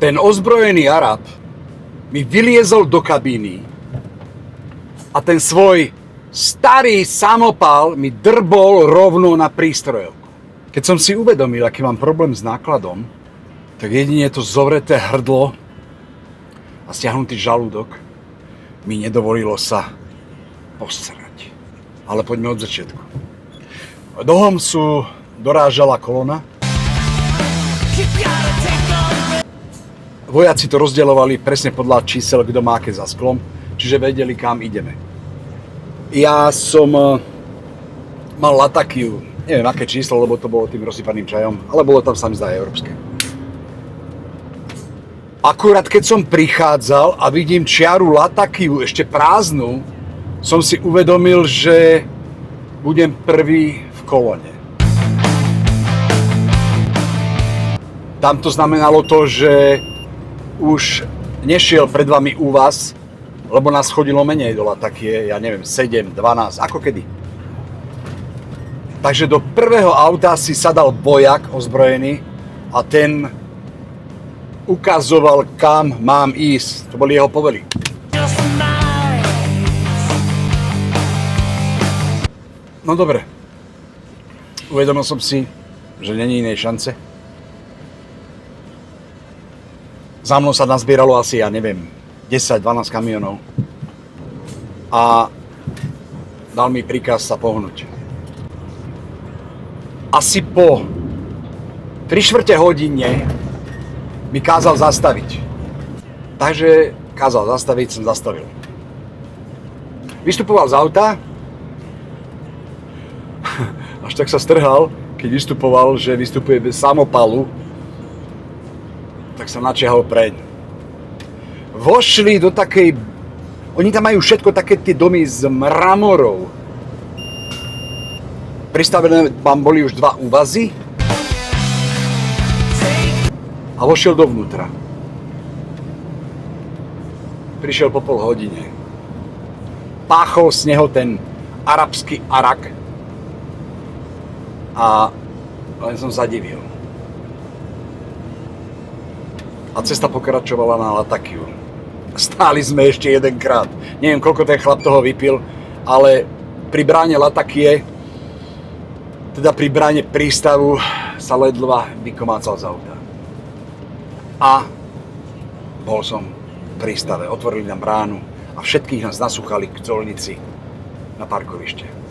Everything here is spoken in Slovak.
Ten ozbrojený Arab mi vyliezol do kabíny a ten svoj starý samopal mi drbol rovno na prístrojovku. Keď som si uvedomil, aký mám problém s nákladom, tak jedine to zovreté hrdlo a stiahnutý žalúdok mi nedovolilo sa posrať. Ale poďme od začiatku. Do Homsu dorážala kolona. Vojaci to rozdeľovali presne podľa čísel, kto má aké za sklom, čiže vedeli, kam ideme. Ja som mal Latakiu, neviem aké číslo, lebo to bolo tým rozsypaným čajom, ale bolo tam, sa mi zdá, európske. Akurát keď som prichádzal a vidím čiaru Latakiu ešte prázdnu, som si uvedomil, že budem prvý v kolone. Tam to znamenalo to, že už nešiel pred vami u vás, lebo nás chodilo menej do Latakie, ja neviem, 7, 12, ako kedy. Takže do prvého auta si sadal vojak ozbrojený a ten ukazoval, kam mám ísť. To boli jeho povely. No dobre, uvedomil som si, že není inej šance. Za mnou sa nazbieralo asi, ja neviem, 10-12 kamionov a dal mi príkaz sa pohnúť. Asi po 3/4 hodine mi kázal zastaviť. Takže kázal zastaviť, som zastavil. Vystupoval z auta, až tak sa strhal, keď vystupoval, že vystupuje bez samopalu, tak sa načiahol preň. Vošli do takej... Oni tam majú všetko také tie domy z mramorov. Pristavené vám boli už 2 úvazy a vošiel dovnútra. Prišiel po pol hodine. Páchol z neho ten arabský arak a len som sa divil. A cesta pokračovala na Latakiu. Stáli sme ešte jedenkrát. Neviem, koľko ten chlap toho vypil, ale pri bráne Latakie, teda pri bráne prístavu, sa ledva vykomácal z auta. A bol som v prístave. Otvorili nám bránu a všetkých nás nasúchali k colnici na parkovište.